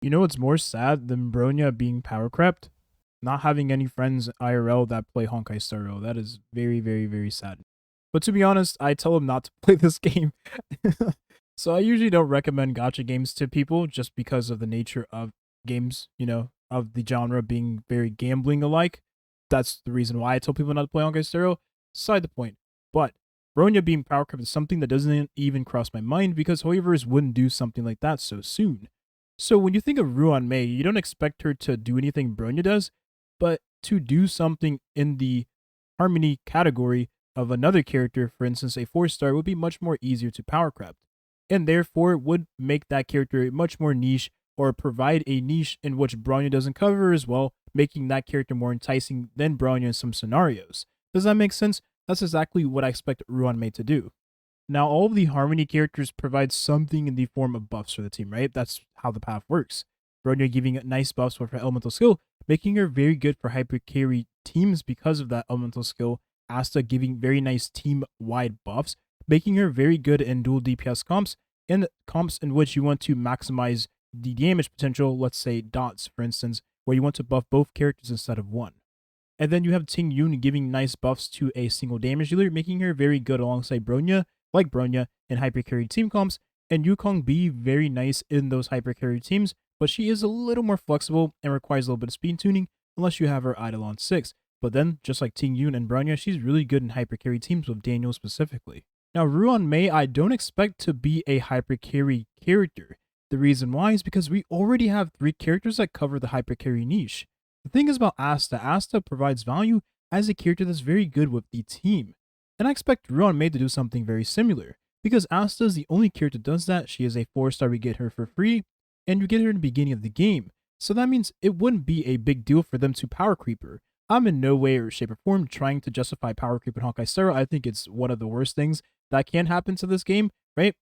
You know what's more sad than Bronya being power crept? Not having any friends IRL that play Honkai Star Rail. That is very, very, very sad. But to be honest, I tell them not to play this game. So I usually don't recommend gacha games to people just because of the nature of games, of the genre being very gambling alike. That's the reason why I tell people not to play Honkai Star Rail. Side the point. But Bronya being power crept is something that doesn't even cross my mind because Hoyoverse wouldn't do something like that so soon. So when you think of Ruan Mei, you don't expect her to do anything Bronya does, but to do something in the harmony category of another character, for instance, a 4-star, would be much more easier to power craft, and therefore would make that character much more niche or provide a niche in which Bronya doesn't cover as well, making that character more enticing than Bronya in some scenarios. Does that make sense? That's exactly what I expect Ruan Mei to do. Now, all of the Harmony characters provide something in the form of buffs for the team, right? That's how the path works. Bronya giving nice buffs for her elemental skill, making her very good for hyper carry teams because of that elemental skill. Asta giving very nice team-wide buffs, making her very good in dual DPS comps, and comps in which you want to maximize the damage potential, let's say dots, for instance, where you want to buff both characters instead of one. And then you have Ting Yun giving nice buffs to a single damage dealer, making her very good alongside Bronya, like Bronya, in hypercarry team comps, and Yukong be very nice in those hypercarry teams, but she is a little more flexible and requires a little bit of speed tuning unless you have her idle on 6. But then, just like Ting Yun and Bronya, she's really good in hypercarry teams with Daniel specifically. Now, Ruan Mei, I don't expect to be a hypercarry character. The reason why is because we already have 3 characters that cover the hypercarry niche. The thing is about Asta provides value as a character that's very good with the team. And I expect Ruan Mei to do something very similar, because Asta is the only character that does that. She is a 4-star, we get her for free, and you get her in the beginning of the game. So that means it wouldn't be a big deal for them to power creep her. I'm in no way or shape or form trying to justify power creep in Honkai Star Rail. I think it's one of the worst things that can happen to this game, right?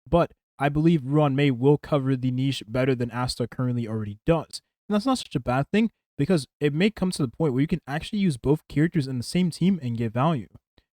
But I believe Ruan Mei will cover the niche better than Asta currently already does. And that's not such a bad thing, because it may come to the point where you can actually use both characters in the same team and get value.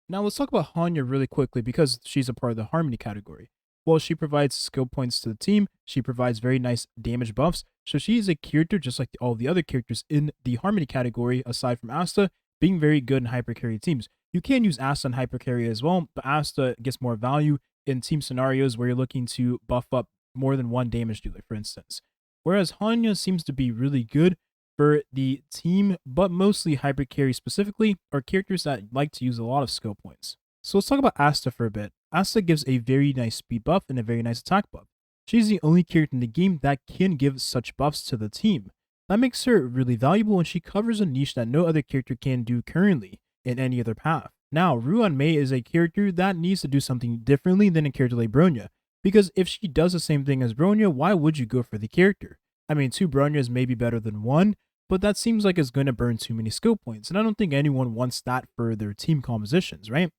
Now let's talk about Hanya really quickly because she's a part of the Harmony category. While she provides skill points to the team, she provides very nice damage buffs, so she is a character just like all the other characters in the Harmony category, aside from Asta, being very good in hypercarry teams. You can use Asta in hypercarry as well, but Asta gets more value in team scenarios where you're looking to buff up more than one damage dealer, for instance. Whereas Hanya seems to be really good for the team, but mostly hypercarry specifically, are characters that like to use a lot of skill points. So let's talk about Asta for a bit. Asta gives a very nice speed buff and a very nice attack buff. She's the only character in the game that can give such buffs to the team. That makes her really valuable, and she covers a niche that no other character can do currently in any other path. Now, Ruan Mei is a character that needs to do something differently than a character like Bronya, because if she does the same thing as Bronya, why would you go for the character? I mean, 2 Bronyas may be better than 1, but that seems like it's going to burn too many skill points, and I don't think anyone wants that for their team compositions, right?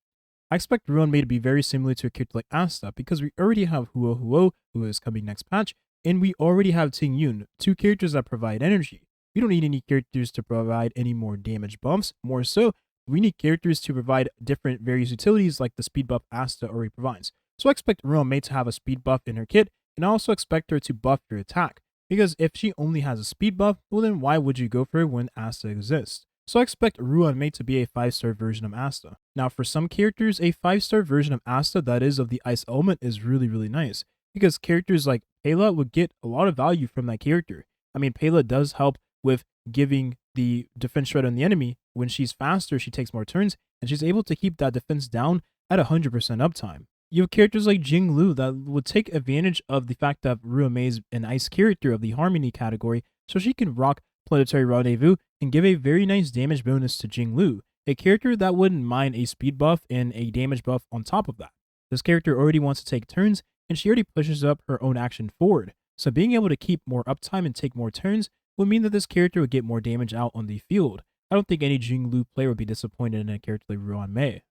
I expect Ruan Mei to be very similar to a character like Asta because we already have Huo, who is coming next patch, and we already have Ting Yun, 2 characters that provide energy. We don't need any characters to provide any more damage buffs. More so, we need characters to provide different various utilities like the speed buff Asta already provides. So I expect Ruan Mei to have a speed buff in her kit, and I also expect her to buff your attack. Because if she only has a speed buff, well then why would you go for her when Asta exists? So I expect Ruan Mei to be a 5-star version of Asta. Now for some characters, a 5-star version of Asta that is of the ice element is really, really nice. Because characters like Pela would get a lot of value from that character. I mean, Pela does help with giving the defense shred on the enemy. When she's faster, she takes more turns, and she's able to keep that defense down at 100% uptime. You have characters like Jing Lu that would take advantage of the fact that Ruan Mei is an ice character of the Harmony category, so she can rock Planetary Rendezvous and give a very nice damage bonus to Jing Lu, a character that wouldn't mind a speed buff and a damage buff on top of that. This character already wants to take turns, and she already pushes up her own action forward, so being able to keep more uptime and take more turns would mean that this character would get more damage out on the field. I don't think any Jing Lu player would be disappointed in a character like Ruan Mei.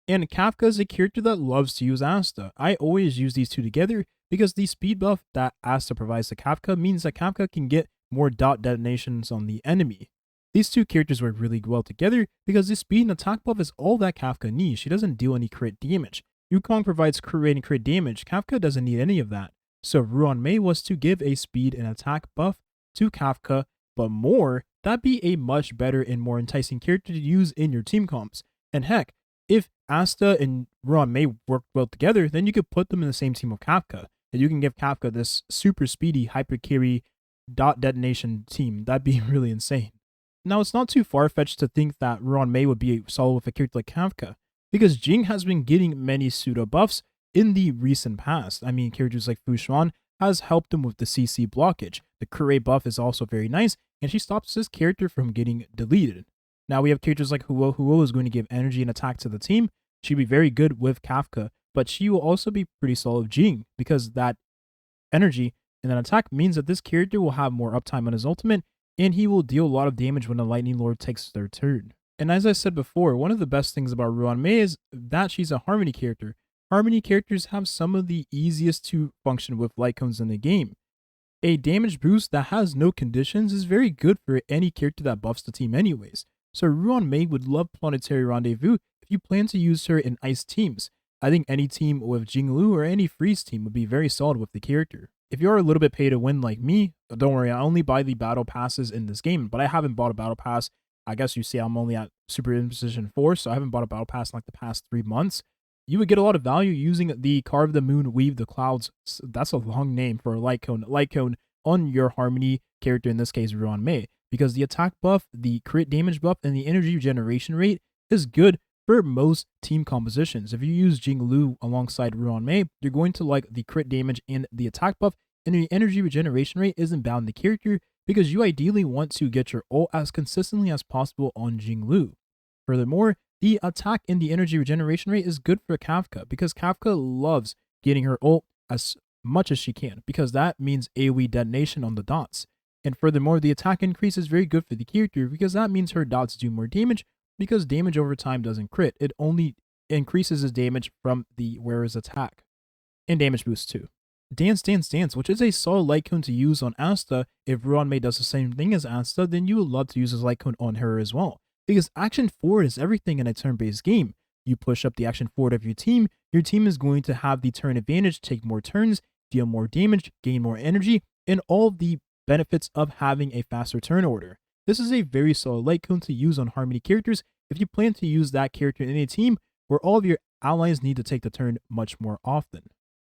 And Kafka is a character that loves to use Asta. I always use these 2 together because the speed buff that Asta provides to Kafka means that Kafka can get more dot detonations on the enemy. These 2 characters work really well together because the speed and attack buff is all that Kafka needs. She doesn't deal any crit damage. Yukong provides crit rate and crit damage. Kafka doesn't need any of that. So Ruan Mei was to give a speed and attack buff to Kafka, but more, that'd be a much better and more enticing character to use in your team comps. And heck, if Asta and Ruan Mei work well together, then you could put them in the same team of Kafka. And you can give Kafka this super speedy hyper carry dot detonation team. That'd be really insane. Now, it's not too far-fetched to think that Ruan Mei would be solid with a character like Kafka, because Jing has been getting many pseudo buffs in the recent past. I mean, characters like Fu Xuan has helped him with the CC blockage. The Kure buff is also very nice, and she stops this character from getting deleted. Now we have characters like Huo. Huo is going to give energy and attack to the team. She'd be very good with Kafka, but she will also be pretty solid with Jing, because that energy and that attack means that this character will have more uptime on his ultimate, and he will deal a lot of damage when the Lightning Lord takes their turn. And as I said before, one of the best things about Ruan Mei is that she's a Harmony character. Harmony characters have some of the easiest to function with light cones in the game. A damage boost that has no conditions is very good for any character that buffs the team anyways. So Ruan Mei would love Planetary Rendezvous if you plan to use her in ice teams. I think any team with Jinglu or any freeze team would be very solid with the character. If you're a little bit pay to win like me, don't worry, I only buy the battle passes in this game, but I haven't bought a battle pass. I guess you see I'm only at Super Imposition 4, so I haven't bought a battle pass in like the past 3 months. You would get a lot of value using the Carve the Moon, Weave the Clouds. That's a long name for a light cone on your Harmony character, in this case, Ruan Mei, because the attack buff, the crit damage buff, and the energy regeneration rate is good for most team compositions. If you use Jinglu alongside Ruan Mei, you're going to like the crit damage and the attack buff, and the energy regeneration rate isn't bound to character because you ideally want to get your ult as consistently as possible on Jinglu. Furthermore, the attack and the energy regeneration rate is good for Kafka because Kafka loves getting her ult as much as she can because that means AoE detonation on the dots. And furthermore, the attack increase is very good for the character because that means her dots do more damage because damage over time doesn't crit. It only increases his damage from the wearer's attack. And damage boost too. Dance Dance Dance, which is a solid light cone to use on Asta. If Ruan Mei does the same thing as Asta, then you would love to use this light cone on her as well. Because action forward is everything in a turn-based game. You push up the action forward of your team is going to have the turn advantage, take more turns, deal more damage, gain more energy, and all the benefits of having a faster turn order. This is a very solid light cone to use on Harmony characters if you plan to use that character in a team where all of your allies need to take the turn much more often.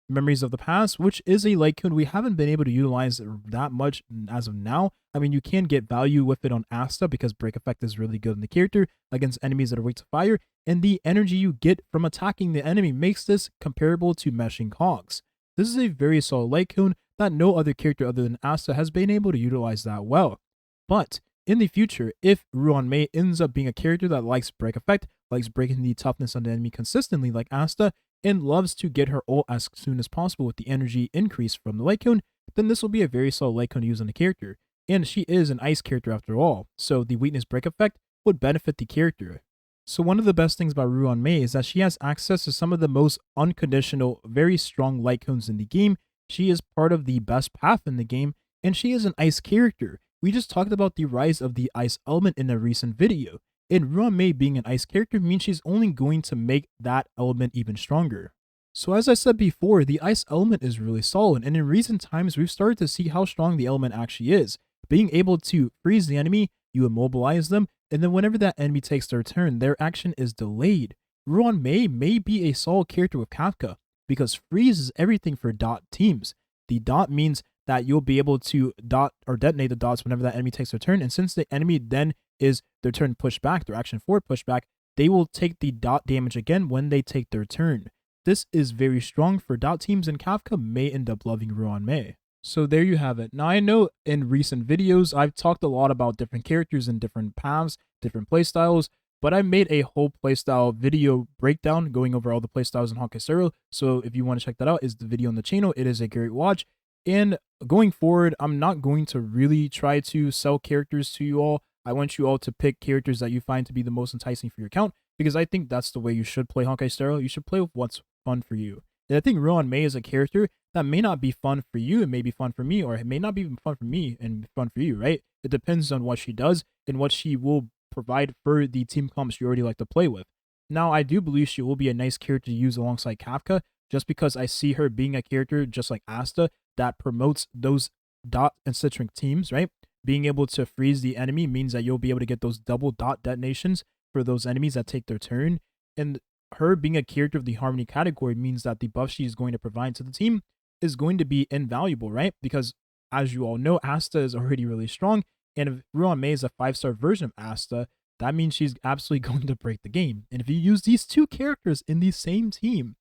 Memories of the Past, which is a light cone we haven't been able to utilize that much as of now. I mean, you can get value with it on Asta because break effect is really good in the character against enemies that are weak to fire, and the energy you get from attacking the enemy makes this comparable to meshing cogs. This is a very solid light cone that no other character other than Asta has been able to utilize that well. But in the future, if Ruan Mei ends up being a character that likes break effect, likes breaking the toughness on the enemy consistently like Asta, and loves to get her ult as soon as possible with the energy increase from the light cone, then this will be a very solid light cone to use on the character. And she is an ice character after all, so the weakness break effect would benefit the character. So one of the best things about Ruan Mei is that she has access to some of the most unconditional, very strong light cones in the game. She is part of the best path in the game, and she is an ice character. We just talked about the rise of the ice element in a recent video. And Ruan Mei being an ice character means she's only going to make that element even stronger. So as I said before, the ice element is really solid, and in recent times we've started to see how strong the element actually is. Being able to freeze the enemy, you immobilize them, and then whenever that enemy takes their turn, their action is delayed. Ruan Mei may be a solid character with Kafka, because freeze is everything for dot teams. The dot means that you'll be able to dot or detonate the dots whenever that enemy takes their turn, and since the enemy then is their turn pushed back, their action forward pushed back, they will take the dot damage again when they take their turn. This is very strong for dot teams, and Kafka may end up loving Ruan Mei. So there you have it. Now I know in recent videos I've talked a lot about different characters and different paths, different playstyles, but I made a whole playstyle video breakdown going over all the playstyles in Honkai Star Rail. So if you want to check that out, is the video on the channel. It is a great watch. And going forward, I'm not going to really try to sell characters to you all. I want you all to pick characters that you find to be the most enticing for your account, because I think that's the way you should play Honkai Star Rail. You should play with what's fun for you. And I think Ruan Mei is a character that may not be fun for you, it may be fun for me, or it may not be fun for me and fun for you, right? It depends on what she does and what she will provide for the team comps you already like to play with. Now, I do believe she will be a nice character to use alongside Kafka, just because I see her being a character just like Asta that promotes those dot and citric teams, right? Being able to freeze the enemy means that you'll be able to get those double dot detonations for those enemies that take their turn. And her being a character of the Harmony category means that the buff she is going to provide to the team is going to be invaluable, right? Because as you all know, Asta is already really strong. And if Ruan Mei is a 5-star version of Asta, that means she's absolutely going to break the game. And if you use these two characters in the same team,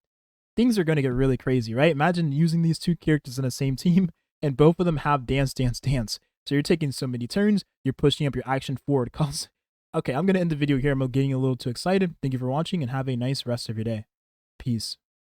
things are going to get really crazy, right? Imagine using these two characters in the same team and both of them have dance, dance, dance. So you're taking so many turns, you're pushing up your action forward cost. Okay, I'm going to end the video here. I'm getting a little too excited. Thank you for watching and have a nice rest of your day. Peace.